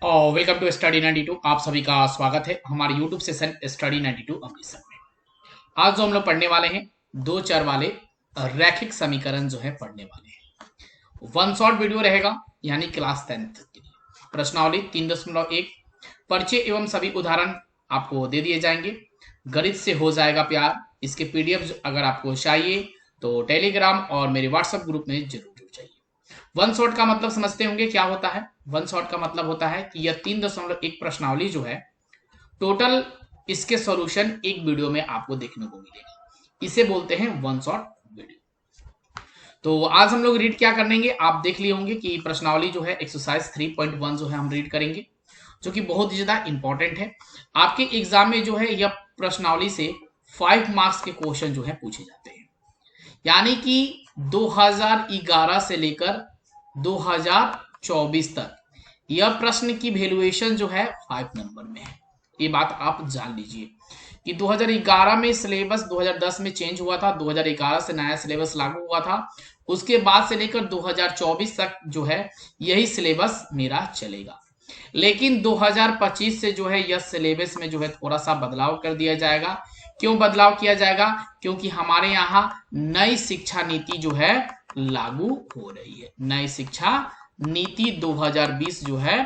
और welcome to study 92। आप सभी का स्वागत है हमारे यूट्यूब सेशन स्टडी 92 अमृतसर में। आज जो हम लोग पढ़ने वाले हैं दो चर वाले रैखिक समीकरण जो है पढ़ने वाले हैं। वन शॉट वीडियो रहेगा यानी क्लास 10th के लिए। प्रश्नावली 3.1 परिचय एवं सभी उदाहरण आपको दे दिए जाएंगे। गणित से हो जाएगा प्यार। इसके पीडीएफ अगर आपको चाहिए तो टेलीग्राम और मेरे व्हाट्सएप ग्रुप में जरूर जुड़ जाइए। वन शॉट का मतलब समझते होंगे क्या होता है। वन शॉट का मतलब होता है कि यह 3.1 प्रश्नावली जो है टोटल इसके सॉल्यूशन एक वीडियो में आपको देखने को मिलेगा। इसे बोलते हैं वन शॉट वीडियो। तो आज हम लोग रीड क्या करेंगे आप देख लिए होंगे कि प्रश्नावली जो है एक्सरसाइज 3.1 जो है हम रीड करेंगे, जो कि बहुत ही ज्यादा इंपॉर्टेंट है। आपके एग्जाम में जो है यह प्रश्नावली से 5 मार्क्स के क्वेश्चन जो है पूछे जाते हैं, यानी कि 2011 से लेकर 2024 तक यह प्रश्न की वैल्यूएशन जो है 5 नंबर में है। ये बात आप जान लीजिए कि 2011 में सिलेबस 2010 में चेंज हुआ था, 2011 से नया सिलेबस लागू हुआ था। उसके बाद से लेकर 2024 तक जो है यही सिलेबस मेरा चलेगा। लेकिन 2025 से जो है यह सिलेबस में जो है थोड़ा सा बदलाव कर दिया जाएगा। क्यों बदलाव किया जाएगा? क्योंकि हमारे यहाँ नई शिक्षा नीति जो है लागू हो रही है। नई शिक्षा नीति 2020 जो है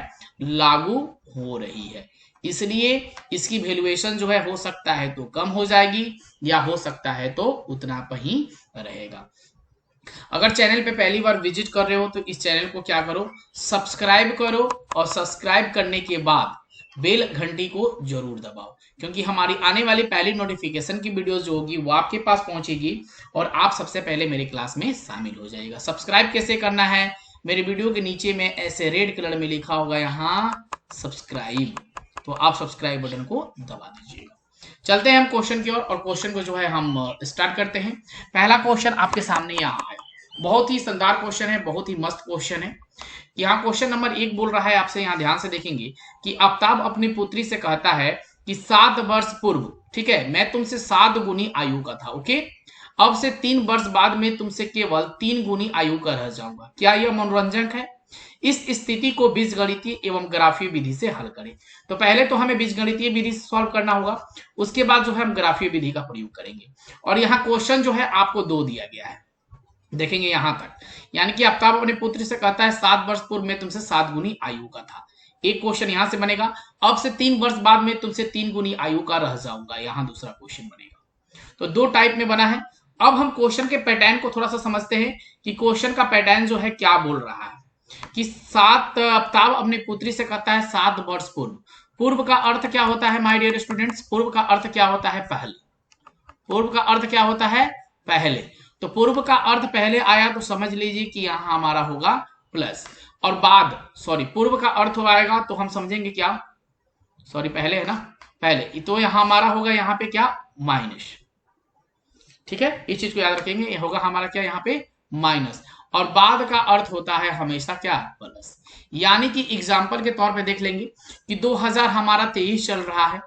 लागू हो रही है, इसलिए इसकी वैल्यूएशन जो है हो सकता है तो कम हो जाएगी या हो सकता है तो उतना पर ही रहेगा। अगर चैनल पे पहली बार विजिट कर रहे हो तो इस चैनल को क्या करो, सब्सक्राइब करो और सब्सक्राइब करने के बाद बेल घंटी को जरूर दबाओ, क्योंकि हमारी आने वाली पहली नोटिफिकेशन की वीडियोस जो होगी वो आपके पास पहुंचेगी और आप सबसे पहले मेरे क्लास में शामिल हो जाएगा। सब्सक्राइब कैसे करना है, मेरे वीडियो के नीचे में ऐसे रेड कलर में लिखा होगा यहाँ सब्सक्राइब, तो आप सब्सक्राइब बटन को दबा दीजिएगा। चलते हैं हम क्वेश्चन की ओर और क्वेश्चन को जो है हम स्टार्ट करते हैं। पहला क्वेश्चन आपके सामने यहाँ है, बहुत ही शानदार क्वेश्चन है, बहुत ही मस्त क्वेश्चन है। यहाँ क्वेश्चन नंबर 1 बोल रहा है आपसे, यहाँ ध्यान से देखेंगे कि आफ्ताब अपनी पुत्री से कहता है कि 7 वर्ष पूर्व, ठीक है, मैं तुमसे 7 गुनी आयु का था, ओके, अब से 3 वर्ष बाद में तुमसे केवल 3 गुनी आयु का रह जाऊंगा। क्या यह मनोरंजक है? इस स्थिति को बीजगणितीय एवं ग्राफीय विधि से हल करें। तो पहले तो हमें बीजगणितीय विधि से सॉल्व करना होगा, उसके बाद जो है हम ग्राफीय विधि का प्रयोग करेंगे। और यहाँ क्वेश्चन जो है आपको 2 दिया गया है, देखेंगे यहां तक, यानी कि आफ्ताब अपने पुत्र से कहता है 7 वर्ष पूर्व में तुमसे 7 गुनी आयु का था। एक क्वेश्चन यहां से बनेगा, अब से 3 वर्ष बाद में तुमसे 3 गुनी आयु का रह जाऊंगा, यहां दूसरा क्वेश्चन बनेगा। तो 2 टाइप में बना है। अब हम क्वेश्चन के पैटर्न को थोड़ा सा समझते हैं कि क्वेश्चन का पैटर्न जो है क्या बोल रहा है कि 7 आफ्ताब अपनी पुत्री से कहता है 7 वर्ष पूर्व। पूर्व का अर्थ क्या होता है माय डियर स्टूडेंट्स? पूर्व का अर्थ क्या होता है? पहले। पूर्व का अर्थ क्या होता है? पहले। तो पूर्व का अर्थ पहले आया तो समझ लीजिए कि यहां हमारा होगा प्लस, और बाद सॉरी पूर्व का अर्थ आएगा तो हम समझेंगे क्या, सॉरी पहले है ना, पहले, तो यहां हमारा होगा यहाँ पे क्या, माइनस। ठीक है, इस चीज को याद रखेंगे, ये होगा हमारा क्या यहाँ पे माइनस, और बाद का अर्थ होता है हमेशा क्या, प्लस। यानी कि एग्जाम्पल के तौर पे देख लेंगे कि 2000 हमारा 23 चल रहा है,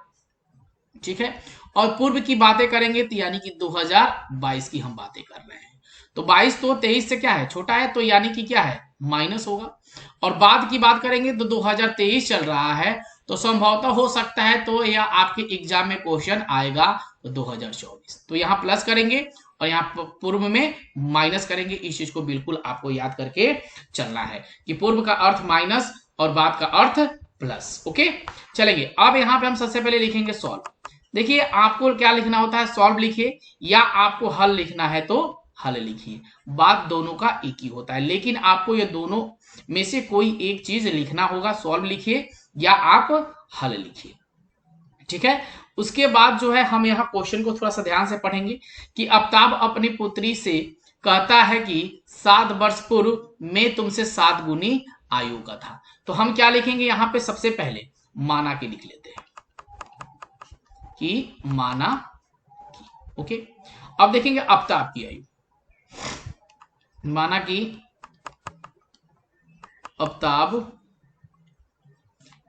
ठीक है, और पूर्व की बातें करेंगे तो यानी कि 2022 की हम बातें कर रहे हैं। तो 22 तो 23 से क्या है, छोटा है, तो यानी कि क्या है, माइनस होगा। और बाद की बात करेंगे तो 2023 चल रहा है, तो संभवतः हो सकता है तो यह आपके एग्जाम में क्वेश्चन आएगा तो 2024, तो यहाँ प्लस करेंगे और यहाँ पूर्व में माइनस करेंगे। इस चीज को बिल्कुल आपको याद करके चलना है कि पूर्व का अर्थ माइनस और बाद का अर्थ प्लस। ओके, चलेंगे। अब यहाँ पे हम सबसे पहले लिखेंगे सॉल्व। देखिए आपको क्या लिखना होता है, सॉल्व लिखिए, या आपको हल लिखना है तो हल लिखिए, बात दोनों का एक ही होता है, लेकिन आपको ये दोनों में से कोई एक चीज लिखना होगा, सॉल्व लिखिए या आप हल लिखिए, ठीक है। उसके बाद जो है हम यहाँ क्वेश्चन को थोड़ा सा ध्यान से पढ़ेंगे कि आफ्ताब अपनी पुत्री से कहता है कि 7 वर्ष पूर्व में तुमसे 7 गुनी आयु का था। तो हम क्या लिखेंगे यहाँ पे, सबसे पहले माना के लिख लेते हैं कि माना की, ओके। अब देखेंगे आफ्ताब की आयु, माना कि आफ्ताब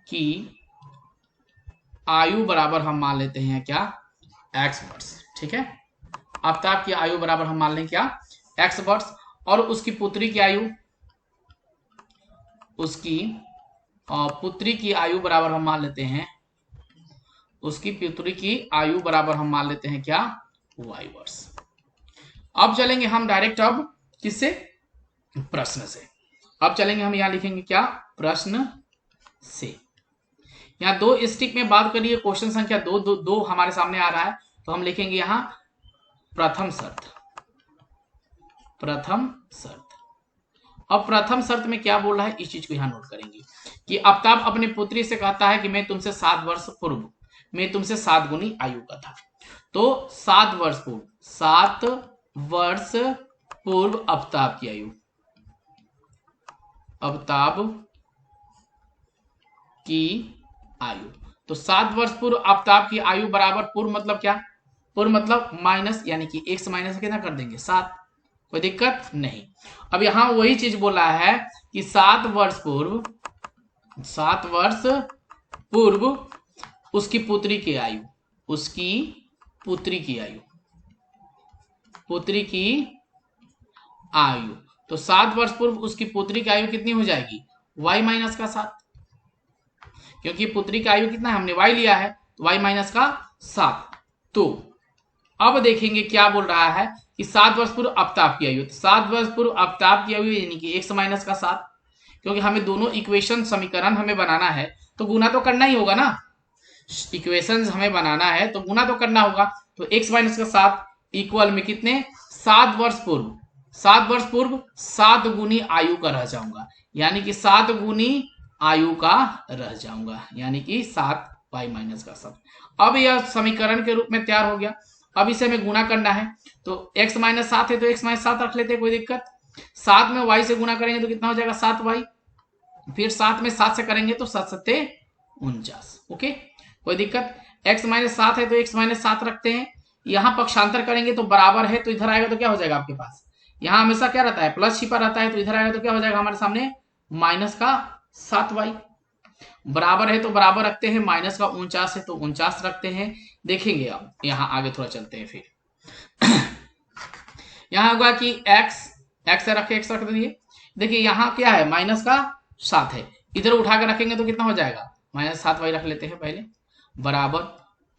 की आयु बराबर हम मान लेते हैं क्या, x वर्ष, ठीक है। आफ्ताब की आयु बराबर हम मान लें क्या, x वर्ष, और उसकी पुत्री की आयु, उसकी और पुत्री की आयु बराबर हम मान लेते हैं, उसकी पुत्री की आयु बराबर हम मान लेते हैं क्या, y वर्ष। अब चलेंगे हम डायरेक्ट अब किससे, प्रश्न से। अब चलेंगे हम यहां लिखेंगे क्या, प्रश्न से। यहाँ दो स्टिक में बात करिए, क्वेश्चन संख्या दो हमारे सामने आ रहा है, तो हम लिखेंगे यहां प्रथम शर्त। प्रथम शर्त। अब प्रथम शर्त में क्या बोल रहा है, इस चीज को यहां नोट करेंगे कि आफ्ताब अपनी पुत्री से कहता है कि मैं तुमसे 7 वर्ष पूर्व, मैं तुमसे 7 गुनी आयु का था। तो 7 वर्ष पूर्व, 7 वर्ष पूर्व आफ्ताब की आयु, आफ्ताब की आयु। तो 7 वर्ष पूर्व आफ्ताब की आयु बराबर, पूर्व मतलब क्या, पूर्व मतलब माइनस, यानी कि एक से माइनस कितना कर देंगे 7, कोई दिक्कत नहीं। अब यहां वही चीज बोला है कि 7 वर्ष पूर्व, 7 वर्ष पूर्व उसकी पुत्री की आयु, उसकी पुत्री की आयु, पुत्री की आयु। तो 7 वर्ष पूर्व उसकी पुत्री की आयु कितनी हो जाएगी, y माइनस का 7, क्योंकि पुत्री की आयु कितना है, हमने y लिया है, तो y माइनस का 7। तो अब देखेंगे क्या बोल रहा है कि 7 वर्ष पूर्व आफ्ताब की आयु, तो 7 वर्ष पूर्व आफ्ताब की आयु यानी कि 1 माइनस का 7, क्योंकि हमें दोनों इक्वेशन समीकरण हमें बनाना है तो गुना तो करना ही होगा ना, इक्वेशन हमें बनाना है तो गुना तो करना होगा। तो x माइनस का 7 इक्वल में कितने, 7 वर्ष पूर्व, 7 वर्ष पूर्व 7 गुनी आयु का रह जाऊंगा, यानी कि 7 गुनी आयु का रह जाऊंगा, यानी कि 7 y माइनस का 7। अब यह समीकरण के रूप में तैयार हो गया। अब इसे हमें गुना करना है, तो x माइनस 7 है तो x माइनस 7 रख लेते हैं, कोई दिक्कत। 7 में y से गुना करेंगे तो कितना हो जाएगा 7y, फिर 7 में 7 से करेंगे तो 7 सत्ते 49, ओके कोई दिक्कत। x माइनस 7 है तो x माइनस 7 रखते हैं, यहां पक्षांतर करेंगे तो बराबर है, तो इधर आएगा तो क्या हो जाएगा आपके पास, यहां हमेशा क्या रहता है प्लस छिपा रहता है, तो इधर आएगा तो क्या हो जाएगा हमारे सामने माइनस का 7y, बराबर है तो बराबर रखते हैं, माइनस का 49 है तो 49 रखते हैं। देखेंगे अब यहां आगे थोड़ा चलते हैं, फिर यहां होगा कि x रखे x रख दिए। देखिए यहां क्या है, माइनस का 7 है, इधर उठा के रखेंगे तो कितना हो जाएगा, माइनस 7y रख लेते हैं पहले, बराबर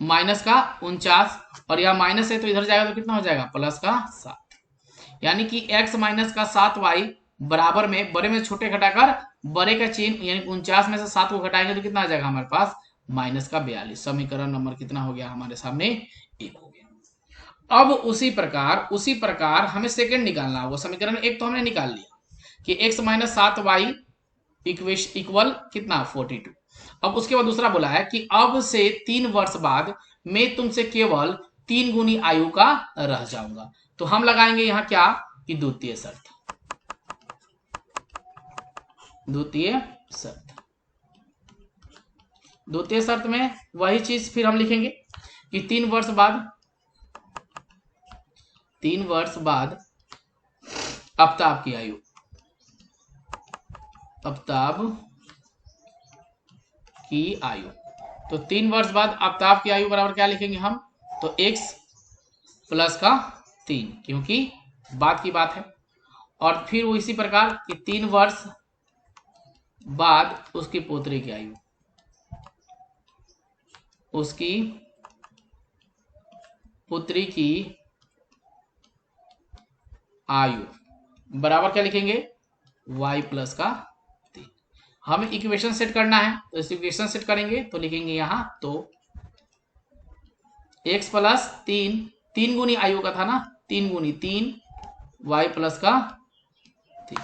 माइनस का 49, और यह माइनस है तो इधर जाएगा तो कितना हो जाएगा प्लस का 7, यानी कि x माइनस का 7y बराबर में बड़े में छोटे घटाकर बड़े का चिन्ह, यानी 49 में से 7 को घटाएंगे तो कितना आ जाएगा हमारे पास माइनस का 42। समीकरण नंबर कितना हो गया हमारे सामने, 1 हो गया। अब उसी प्रकार हमें सेकंड निकालना होगा। समीकरण 1 तो हमने निकाल लिया कि x माइनस 7y इक्वल कितना 42। अब उसके बाद दूसरा बोला है कि अब से 3 वर्ष बाद मैं तुमसे केवल 3 गुनी आयु का रह जाऊंगा। तो हम लगाएंगे यहां क्या कि द्वितीय शर्त, द्वितीय शर्त में वही चीज फिर हम लिखेंगे कि 3 वर्ष बाद आफ्ताब की आयु, आफ्ताब की आयु, तो 3 वर्ष बाद आफ्ताब की आयु बराबर क्या लिखेंगे हम, तो x प्लस का 3, क्योंकि बाद की बात है। और फिर वो इसी प्रकार कि 3 वर्ष बाद उसकी पुत्री की आयु, उसकी पुत्री की आयु बराबर क्या लिखेंगे y प्लस का 3। हमें इक्वेशन सेट करना है, तो इस इक्वेशन सेट करेंगे तो लिखेंगे यहां, तो x प्लस 3 गुनी आयु का था ना, 3 गुनी 3 y प्लस का 3।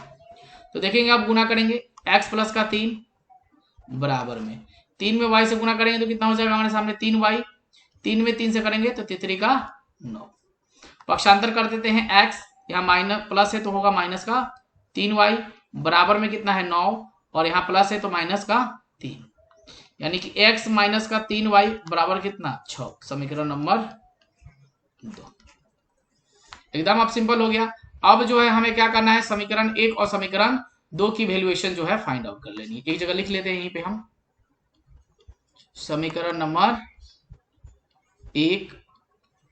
तो देखेंगे अब गुना करेंगे x प्लस का 3 बराबर में 3 में y से गुना करेंगे तो कितना हो जाएगा हमारे सामने 3y, 3 में 3 से करेंगे तो 3 का 9। पक्षांतर कर देते हैं x, यहाँ माइनस प्लस है तो होगा माइनस का 3y, बराबर में कितना है 9, और यहाँ प्लस है तो माइनस का 3, यानी कि x माइनस का 3y बराबर कितना 6। समीकरण नंबर 2 एकदम अब सिंपल हो गया। अब जो है हमें क्या करना है, समीकरण 1 और समीकरण 2 की वैल्यूएशन जो है फाइंड आउट कर लेनी है। एक जगह लिख लेते हैं यहीं पे हम, समीकरण नंबर 1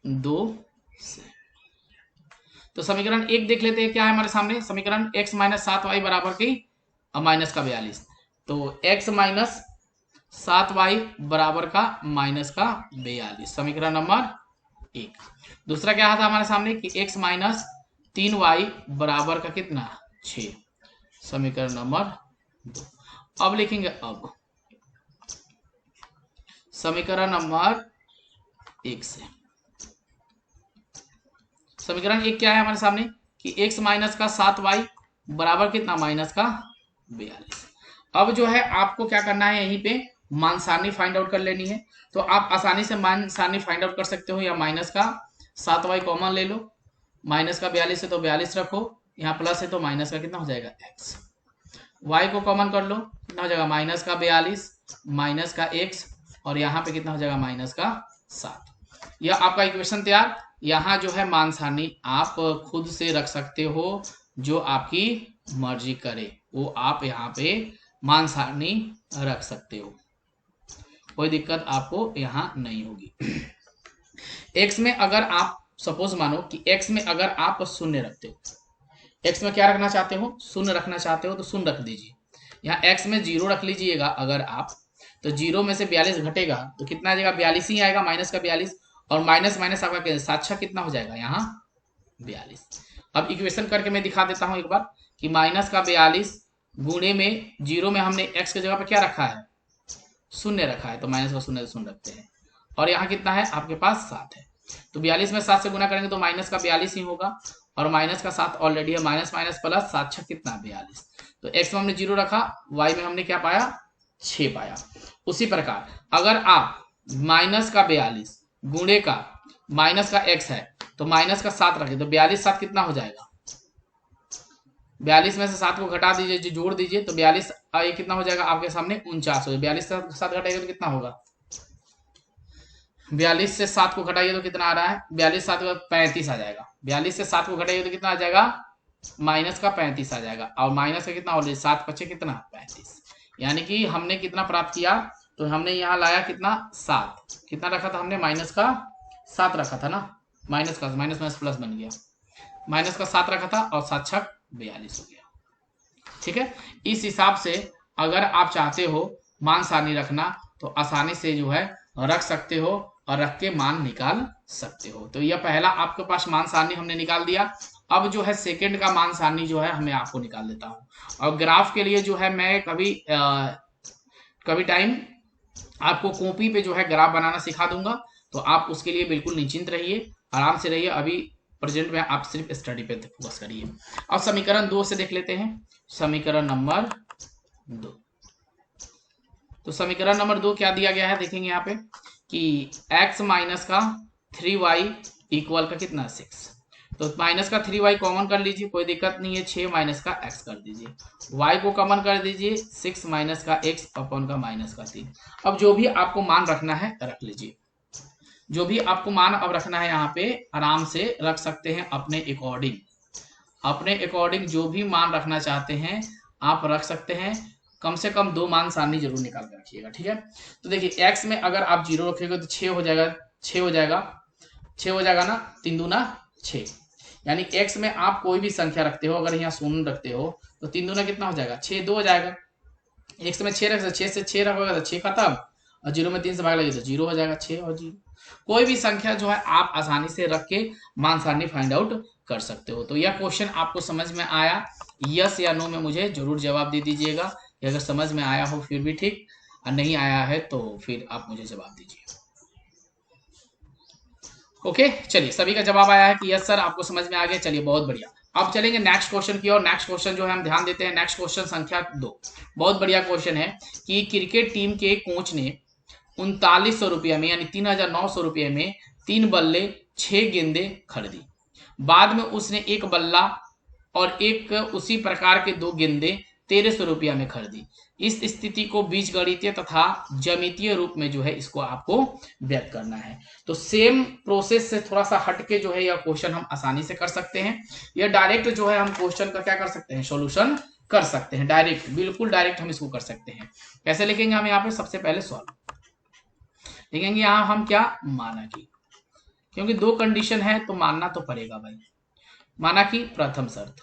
2 से। तो समीकरण 1 देख लेते हैं क्या है हमारे सामने, समीकरण x माइनस 7y बराबर की माइनस का 42। तो x माइनस 7y बराबर का माइनस का 42, समीकरण नंबर 1। दूसरा क्या था हमारे सामने कि x माइनस 3y बराबर का कितना 6, समीकरण नंबर 2। अब लिखेंगे अब समीकरण नंबर 1 से। समीकरण 1 क्या है हमारे सामने कि x माइनस का 7y बराबर कितना माइनस का 42। अब जो है आपको क्या करना है, यहीं पे मान सारणी फाइंड आउट कर लेनी है। तो आप आसानी से मान सारणी फाइंड आउट कर सकते हो, या माइनस का 7y कॉमन ले लो, माइनस का 42 है तो 42 रखो, यहाँ प्लस है तो माइनस का कितना हो जाएगा x, y को कॉमन कर लो, कितना हो जाएगा माइनस का 42 माइनस का x, और यहाँ पे कितना हो जाएगा माइनस का 7। यह आपका इक्वेशन तैयार। यहाँ जो है मान सारणी आप खुद से रख सकते हो, जो आपकी मर्जी करे वो आप यहाँ पे मान सारणी रख सकते हो, कोई दिक्कत आपको यहाँ नहीं होगी। x में अगर आप सपोज मानो कि x में अगर आप शून्य रखते हो, x में क्या रखना चाहते हो, शून्य रखना चाहते हो तो शून्य रख दीजिए। यहाँ x में 0 रख लीजिएगा अगर आप, तो 0 में से 42 घटेगा तो कितना आ जाएगा 42 ही आएगा, माइनस का 42, और माइनस माइनस आपका 7 कितना हो जाएगा यहाँ 42। अब इक्वेशन करके मैं दिखा देता हूँ एक बार कि माइनस का 42 गुणे में 0 में हमने x की जगह पे क्या रखा है, शून्य रखा है, तो माइनस का शून्य रखते हैं, और यहाँ कितना है आपके पास 7 है, तो 42 में 7 से गुना करेंगे तो माइनस का 42 ही होगा, और माइनस का 7 ऑलरेडी है, माइनस माइनस प्लस 7 6 कितना 42। तो x में हमने 0 रखा, y में हमने क्या पाया 6 पाया। उसी प्रकार अगर आप माइनस का 42 गुणे का माइनस का x है तो माइनस का 7 रखें तो 42 7 कितना हो जाएगा, 42 में से 7 को घटा दीजिए, जो जोड़ दीजिए तो 42 ये कितना हो जाएगा आपके सामने 49 हो। 42 से 7 घटाइए तो कितना होगा, 42 से 7 को घटाइए तो कितना आ रहा है, 42 7 का 35 आ जाएगा, 42 से 7 को घटाइए तो कितना आ जाएगा माइनस का 35 आ जाएगा, और माइनस का कितना ऑलरेडी 7 बचे कितना 35, यानी कि हमने कितना प्राप्त किया, तो हमने यहाँ लाया कितना 7, कितना रखा था हमने माइनस का 7 रखा था ना, माइनस का माइनस माइनस प्लस बन गया, माइनस का 7 रखा था और 7 6 42 हो गया। ठीक है, इस हिसाब से अगर आप चाहते हो मान सारणी रखना तो आसानी से जो है रख सकते हो, और रख के मान निकाल सकते हो। तो यह पहला आपके पास मान सारणी हमने निकाल दिया। अब जो है सेकंड का मान सारणी जो है हमें आपको निकाल देता हूँ, और ग्राफ के लिए जो है मैं कभी टाइम आपको कॉपी पे जो है ग्राफ बनाना सिखा दूंगा, तो आप उसके लिए बिल्कुल निश्चिंत रहिए, आराम से रहिए। अभी प्रेजेंट में आप सिर्फ स्टडी पे फोकस करिए। अब समीकरण 2 से देख लेते हैं, समीकरण नंबर 2। तो समीकरण नंबर 2 क्या दिया गया है, देखेंगे यहाँ पे कि x माइनस का 3y इक्वल का कितना 6, तो माइनस का 3y कॉमन कर लीजिए, कोई दिक्कत नहीं है, 6 माइनस का x कर दीजिए, y को कॉमन कर दीजिए, 6 माइनस का x अपॉन का माइनस का 3। अब जो भी आपको मान रखना है रख लीजिए, जो भी आपको मान अब रखना है यहाँ पे आराम से रख सकते हैं, अपने अकॉर्डिंग, अपने अकॉर्डिंग जो भी मान रखना चाहते हैं आप रख सकते हैं। कम से कम 2 मान सारणी जरूर निकाल कर रखिएगा। ठीक है, तो देखिए x में अगर आप 0 रखेंगे तो 6 हो जाएगा, 6 हो जाएगा, 6 हो जाएगा ना, 3 दूना 6, यानी x में आप कोई भी संख्या रखते हो, अगर यहाँ शून्य रखते हो तो 3 दूना कितना हो जाएगा 6, 2 हो जाएगा। x में 6 रख 6 से 6 रखोगे तो 6 खत्म, और 0 में 3 से भाग लगे तो 0 हो जाएगा, 6 और 0। कोई भी संख्या जो है आप आसानी से रख के मान सारणी फाइंड आउट कर सकते हो। तो यह क्वेश्चन आपको समझ में आया, यस या नो में मुझे जरूर जवाब दे दीजिएगा। अगर समझ में आया हो फिर भी ठीक, और नहीं आया है तो फिर आप मुझे जवाब दीजिए। ओके, चलिए सभी का जवाब आया है कि यस सर आपको समझ में आ गया, चलिए बहुत बढ़िया। अब चलेंगे नेक्स्ट क्वेश्चन की ओर। नेक्स्ट क्वेश्चन जो है हम ध्यान देते हैं, नेक्स्ट क्वेश्चन संख्या 2। बहुत बढ़िया क्वेश्चन है कि क्रिकेट टीम के कोच ने 3900 रुपये में यानी 3900 रुपये में 3 बल्ले 6 गेंदे खरीदी। बाद में उसने एक बल्ला और एक उसी प्रकार के 2 गेंदे 1300 रुपया में खरीदी। इस स्थिति को बीजगणितीय तथा ज्यामितीय रूप में जो है इसको आपको व्यक्त करना है। तो सेम प्रोसेस से थोड़ा सा हटके जो है यह क्वेश्चन हम आसानी से कर सकते हैं। यह डायरेक्ट जो है हम क्वेश्चन का क्या कर सकते हैं, सॉल्यूशन कर सकते हैं, डायरेक्ट, बिल्कुल डायरेक्ट हम इसको कर सकते हैं। कैसे लिखेंगे हम यहाँ पे, सबसे पहले सॉल्व लिखेंगे। यहाँ हम क्या माना कि, क्योंकि 2 कंडीशन है तो मानना तो पड़ेगा भाई। माना कि प्रथम शर्त,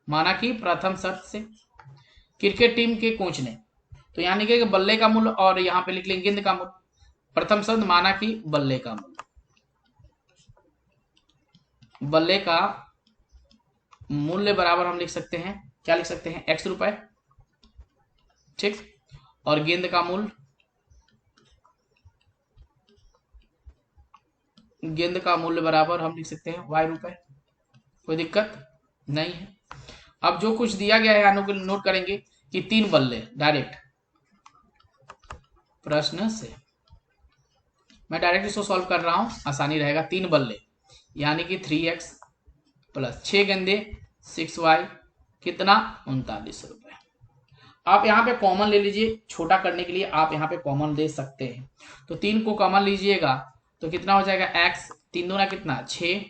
माना कि प्रथम शर्त से क्रिकेट टीम के कोच ने, तो यहाँ लिखेंगे बल्ले का मूल्य और यहाँ पे लिख लेंगे गेंद का मूल्य। प्रथम शब्द माना कि बल्ले का मूल्य, बल्ले का मूल्य बराबर हम लिख सकते हैं, क्या लिख सकते हैं, x रुपए, ठीक। और गेंद का मूल्य, गेंद का मूल्य बराबर हम लिख सकते हैं y रुपए। कोई दिक्कत नहीं है। अब जो कुछ दिया गया है नोट करेंगे कि 3 बल्ले, डायरेक्ट प्रश्न से मैं डायरेक्ट इसको सॉल्व कर रहा हूं, आसानी रहेगा। 3 बल्ले यानी कि 3x प्लस 6 गेंदे 6y, कितना, 39 रुपए। आप यहाँ पे कॉमन ले लीजिए, छोटा करने के लिए आप यहाँ पे कॉमन ले सकते हैं। तो 3 को कॉमन लीजिएगा तो कितना हो जाएगा x, 3 दूना कितना 6,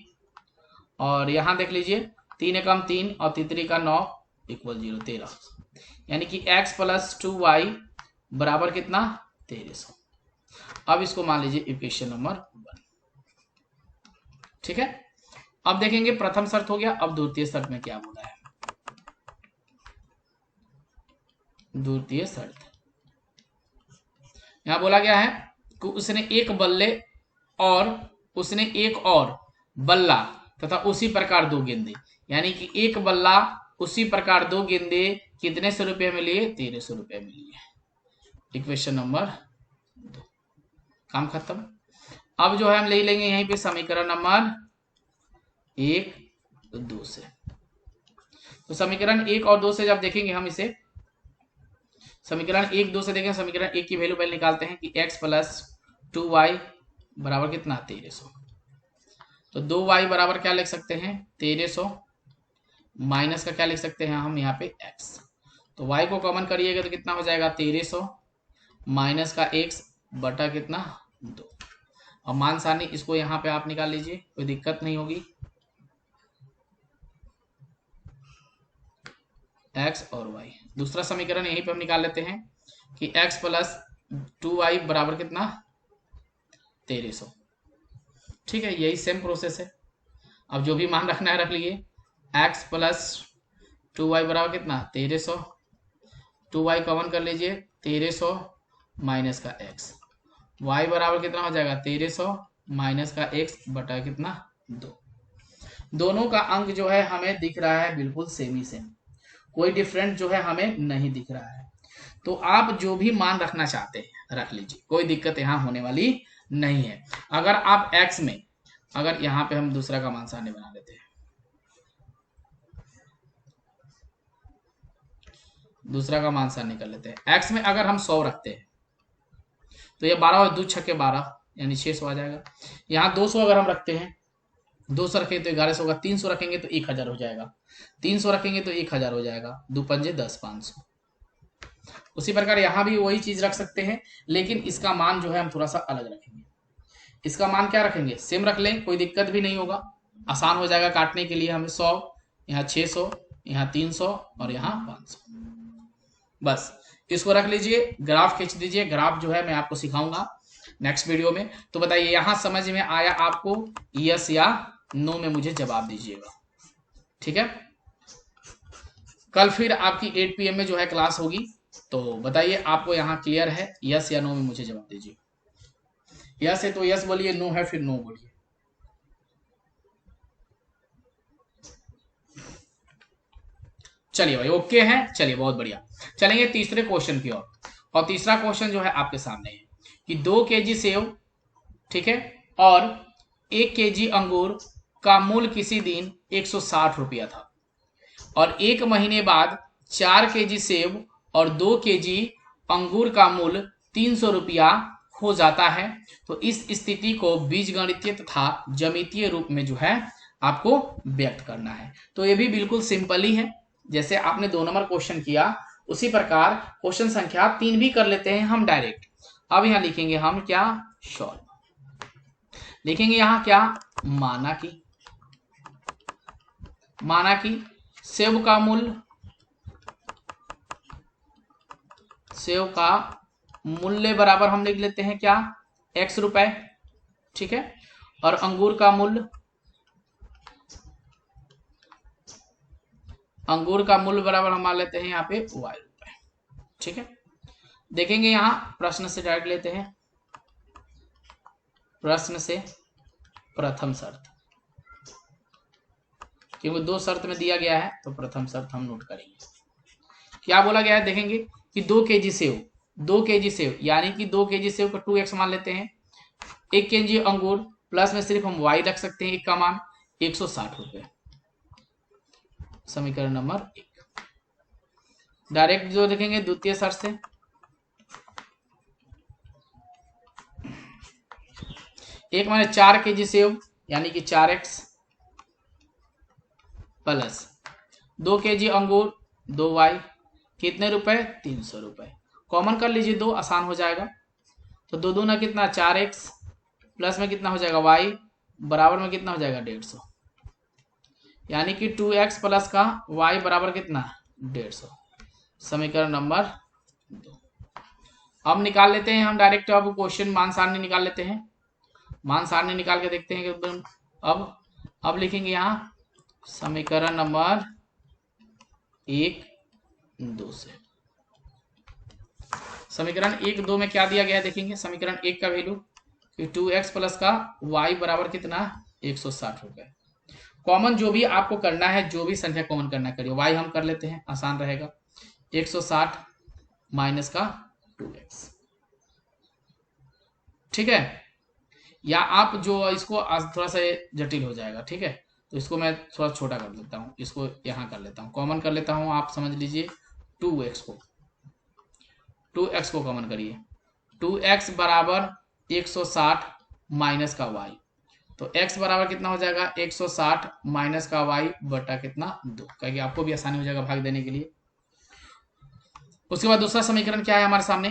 और यहाँ देख लीजिए 3 एकम 3 और 3 का 9 इक्वल 0, 13, यानी कि x प्लस 2y बराबर कितना, 1300। अब इसको मान लीजिए इक्वेशन नंबर 1, ठीक है। अब देखेंगे प्रथम शर्त हो गया, अब द्वितीय शर्त में क्या बोला है। द्वितीय शर्त यहां बोला गया है कि उसने एक बल्ले और उसने एक और बल्ला तथा उसी प्रकार 2 गेंदे, यानी कि एक बल्ला उसी प्रकार 2 गेंदे कितने सौ रुपये में लिए, 1300 रुपये में लिए। इक्वेशन नंबर 2, काम खत्म। अब जो है हम ले लेंगे यहीं पे समीकरण नंबर 1 2 से। तो समीकरण 1 और 2 से जब देखेंगे हम इसे, समीकरण 1 2 से देखें, समीकरण 1 की वैल्यू पहले निकालते हैं कि x प्लस 2y बराबर कितना, 1300। तो 2y बराबर क्या लिख सकते हैं, 1300, माइनस का क्या लिख सकते हैं हम यहाँ पे x। तो y को कॉमन करिएगा तो कितना हो जाएगा, 1300 माइनस का x बटा कितना, 2। और मान सारणी इसको यहाँ पे आप निकाल लीजिए, कोई दिक्कत नहीं होगी। x और y, दूसरा समीकरण यहीं पे हम निकाल लेते हैं कि x प्लस 2y बराबर कितना, 1300, ठीक है। यही सेम प्रोसेस है। अब जो भी मान रखना है रख लिए। x प्लस 2y बराबर कितना, 1300, 2y कॉमन कर लीजिए, 1300 माइनस का x, y बराबर कितना हो जाएगा, 1300 माइनस का x बटा कितना, 2। दोनों का अंक जो है हमें दिख रहा है बिल्कुल सेम ही सेम, कोई डिफरेंट जो है हमें नहीं दिख रहा है। तो आप जो भी मान रखना चाहते हैं रख लीजिए, कोई दिक्कत यहां होने वाली नहीं है। अगर आप x में, अगर यहां पे हम दूसरा का मान सारणी बना लेते हैं, दूसरा का मान सारणी कर लेते हैं। x में अगर हम 100 रखते हैं तो ये 12 और 2 छक्के 12 यानी 600 आ जाएगा। यहाँ 200 अगर हम रखते हैं, 200 रखेंगे तो 1100 होगा, 300 रखेंगे तो 1000 हो जाएगा, 300 रखेंगे तो 1000 हो जाएगा, 2 पंजे 10, 500। उसी प्रकार यहाँ भी वही चीज रख सकते हैं, लेकिन इसका मान जो है हम थोड़ा सा अलग रखेंगे। इसका मान क्या रखेंगे, सेम रख लें, कोई दिक्कत भी नहीं होगा, आसान हो जाएगा काटने के लिए। हमें 100, यहाँ 600, यहाँ 300 और यहाँ 500, बस इसको रख लीजिए। ग्राफ खींच दीजिए, ग्राफ जो है मैं आपको सिखाऊंगा नेक्स्ट वीडियो में। तो बताइए यहाँ समझ में आया आपको, यस या नो में मुझे जवाब दीजिएगा, ठीक है। कल फिर आपकी 8 PM में जो है क्लास होगी, तो बताइए आपको यहाँ क्लियर है, यस या नो में मुझे जवाब दीजिए। यस है तो यस बोलिए, नो है फिर नो बोलिए। चलिए भाई ओके है, चलिए बहुत बढ़िया। चलेंगे तीसरे क्वेश्चन की ओर, और तीसरा क्वेश्चन जो है आपके सामने है कि 2 kg सेव, ठीक है, और 1 kg अंगूर का मूल्य किसी दिन 160 रुपया था, और 1 महीने बाद 4 kg सेव और 2 kg अंगूर का मूल्य 300 रुपया हो जाता है। तो इस स्थिति को बीजगणितीय तथा ज्यामितीय रूप में जो है आपको व्यक्त करना है। तो ये भी बिल्कुल सिंपल ही है, जैसे आपने 2 नंबर क्वेश्चन किया उसी प्रकार क्वेश्चन संख्या 3 भी कर लेते हैं हम डायरेक्ट। अब यहां लिखेंगे हम क्या, सॉल्व, लिखेंगे यहां क्या, माना कि सेव का मूल्य, सेव का मूल्य बराबर हम लिख लेते हैं क्या, x रुपए, ठीक है, और अंगूर का मूल्य अंगूर का मूल्य बराबर हम मान लेते हैं यहाँ पे y रुपए। ठीक है, देखेंगे यहाँ प्रश्न से डायरेक्ट लेते हैं। प्रश्न से प्रथम शर्त, क्योंकि दो शर्त में दिया गया है तो प्रथम शर्त हम नोट करेंगे। क्या बोला गया है देखेंगे कि 2 kg सेव, 2 kg सेव यानी कि 2 kg सेव का 2x मान लेते हैं। 1 kg अंगूर प्लस में सिर्फ हम y रख सकते हैं, एक का मान 160 रुपए। समीकरण नंबर 1। डायरेक्ट जो देखेंगे द्वितीय शर्त से, एक माने 4 kg सेव यानी कि 4x प्लस 2 kg अंगूर 2y, कितने रुपए 300 रुपए। कॉमन कर लीजिए, 2 आसान हो जाएगा। तो 2 दूना कितना 4x प्लस में कितना हो जाएगा y बराबर में कितना हो जाएगा 150, यानी कि 2x प्लस का y बराबर कितना 150। समीकरण नंबर 2। अब निकाल लेते हैं हम डायरेक्ट, अब क्वेश्चन मान सारणी निकाल लेते हैं। मान सारणी निकाल के देखते हैं कि अब लिखेंगे यहाँ समीकरण नंबर 1 2 से। समीकरण 1 2 में क्या दिया गया है देखेंगे। समीकरण 1 का वैल्यू कि 2x प्लस का y बराबर कितना 160 रुपए। कॉमन जो भी आपको करना है, जो भी संख्या कॉमन करना करिए। y हम कर लेते हैं, आसान रहेगा। 160 माइनस का 2x, ठीक है। या आप जो इसको थोड़ा सा जटिल हो जाएगा, ठीक है, तो इसको मैं थोड़ा छोटा कर देता हूँ, इसको यहाँ कर लेता हूँ, कॉमन कर लेता हूँ। आप समझ लीजिए 2x को कॉमन करिए। 2x बराबर 160 माइनस का y, तो x बराबर कितना हो जाएगा 160 माइनस का y बटा कितना 2, क्योंकि आपको भी आसानी हो जाएगा भाग देने के लिए। उसके बाद दूसरा समीकरण क्या है हमारे सामने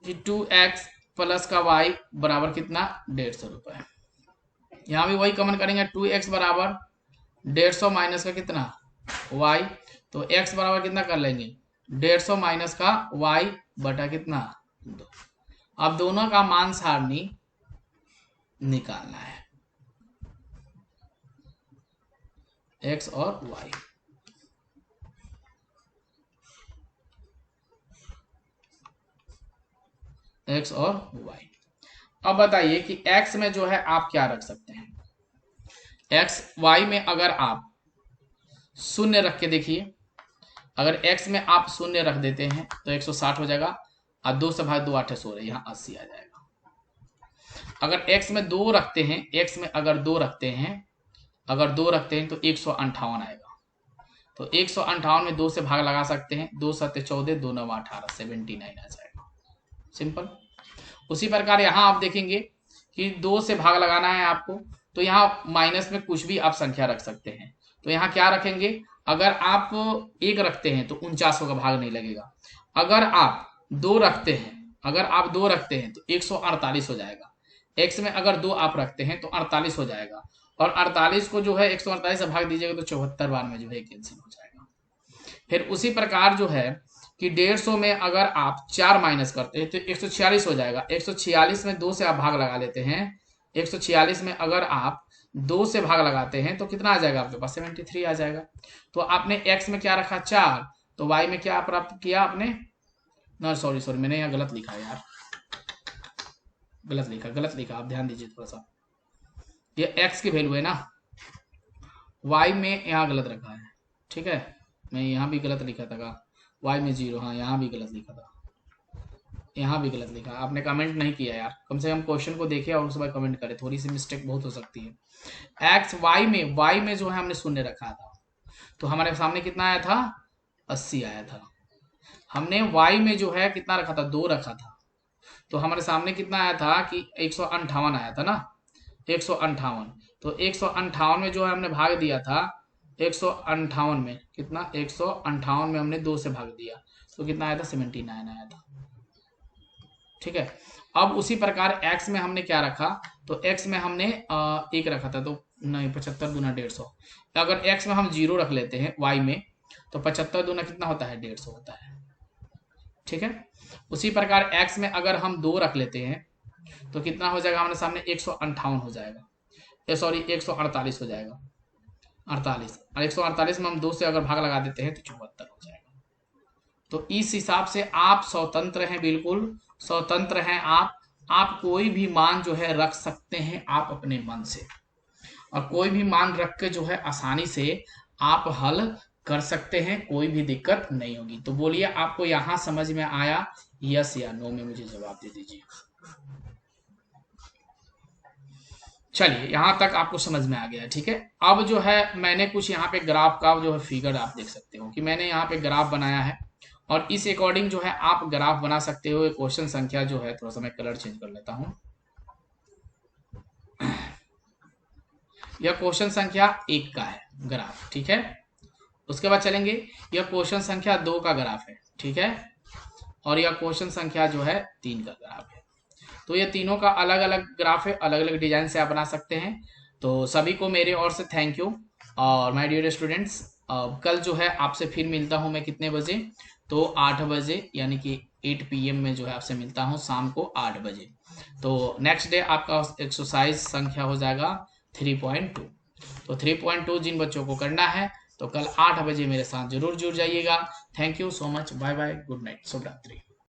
कि 2x प्लस का y बराबर कितना 150 रुपए। यहाँ भी वही कॉमन करेंगे। 2x बराबर 150 माइनस का कितना y, तो x बराबर कितना कर लेंगे 150 माइनस का y बटा कितना 2। अब दोनों का मान सारणी निकालना है, x और y। x और y। अब बताइए कि x में जो है आप क्या रख सकते हैं। x y में अगर आप शून्य रख के देखिए, अगर x में आप शून्य रख देते हैं तो 160 हो जाएगा, और 2 से भाग 2 8 16, यहाँ 80 आ जाएगा। अगर x में 2 रखते हैं, x में अगर 2 रखते हैं तो 158 आएगा। तो 158 में 2 से भाग लगा सकते हैं, 2 7 14, 2 9 18, 79 आ जाएगा। सिंपल। उसी प्रकार यहाँ आप देखेंगे कि 2 से भाग लगाना है आपको, तो यहाँ माइनस में कुछ भी आप संख्या रख सकते हैं। तो यहाँ क्या रखेंगे, अगर आप 1 रखते हैं तो 49 का भाग नहीं लगेगा। अगर आप 2 रखते हैं तो 148 हो जाएगा। x में अगर 2 आप रखते हैं तो 48 हो जाएगा, और 48 को जो है 148 से भाग दीजिएगा तो 74 बार में जो है कैंसिल हो जाएगा। फिर उसी प्रकार जो है कि 150 में अगर आप 4 माइनस करते हैं तो 146 हो जाएगा। 146 में 2 से आप भाग लगा लेते हैं, 146 में अगर आप 2 से भाग लगाते हैं तो कितना आ जाएगा आपके पास 73 आ जाएगा। तो आपने x में क्या रखा 4, तो y में क्या प्राप्त किया आपने, ना सॉरी मैंने यहाँ गलत लिखा यार, गलत लिखा, आप ध्यान दीजिए थोड़ा सा। ये x की वैल्यू है ना, y में यहाँ गलत रखा है, ठीक है। मैं यहाँ भी गलत लिखा था, y में 0, हाँ यहाँ भी गलत लिखा था, यहाँ भी गलत लिखा। आपने कमेंट नहीं किया यार, कम से कम क्वेश्चन को देखे और उसके बाद कमेंट करें, थोड़ी सी मिस्टेक बहुत हो सकती है। x y में जो है हमने शून्य रखा था, तो हमारे सामने कितना आया था 80 आया था। हमने y में जो है कितना रखा था 2 रखा था, तो हमारे सामने कितना आया था कि 158 आया था ना, 158। तो 158 में जो है हमने भाग दिया था, 158 में कितना 158 में हमने 2 से भाग दिया तो कितना आया था 79 आया था, ठीक है। अब उसी प्रकार x में हमने क्या रखा, तो x में हमने 1 रखा था, तो नहीं 75 दूना 150। अगर x में हम 0 रख लेते हैं y में, तो 75 दूना कितना होता है 150 होता है, ठीक है। उसी प्रकार x में अगर हम 2 रख लेते हैं तो कितना हो जाएगा हमारे सामने 158 हो जाएगा, सॉरी 148 हो जाएगा। 48, और 148 में हम 2 से अगर भाग लगा देते हैं तो 74 हो जाएगा। तो इस हिसाब से आप स्वतंत्र हैं, बिल्कुल स्वतंत्र हैं आप कोई भी मान जो है रख सकते हैं आप अपने मन से, और कोई भी मान रख के जो है आसानी से आप हल कर सकते हैं, कोई भी दिक्कत नहीं होगी। तो बोलिए आपको यहां समझ में आया? यस या नो में मुझे जवाब दे दीजिए। चलिए यहां तक आपको समझ में आ गया, ठीक है। अब जो है मैंने कुछ यहाँ पे ग्राफ का जो है फिगर आप देख सकते हो कि मैंने यहाँ पे ग्राफ बनाया है, और इस अकॉर्डिंग जो है आप ग्राफ बना सकते हो। क्वेश्चन संख्या जो है, थोड़ा सा मैं कलर चेंज कर लेता हूं, यह क्वेश्चन संख्या 1 का है ग्राफ, ठीक है। उसके बाद चलेंगे, यह क्वेश्चन संख्या 2 का ग्राफ है, ठीक है, और यह क्वेश्चन संख्या जो है 3 का ग्राफ है। तो ये तीनों का अलग अलग ग्राफ है, अलग अलग डिजाइन से आप बना सकते हैं। तो सभी को मेरे ओर से थैंक यू। और माय डियर स्टूडेंट्स, कल जो है आपसे फिर मिलता हूं मैं कितने बजे? तो 8 बजे, यानी कि 8 PM में जो है आपसे मिलता हूं, शाम को 8 बजे। तो नेक्स्ट डे आपका एक्सरसाइज संख्या हो जाएगा 3.2। तो 3.2 जिन बच्चों को करना है तो कल 8 बजे मेरे साथ जरूर जुड़ जाइएगा। Thank you so much, bye bye, good night, शुभ रात्रि।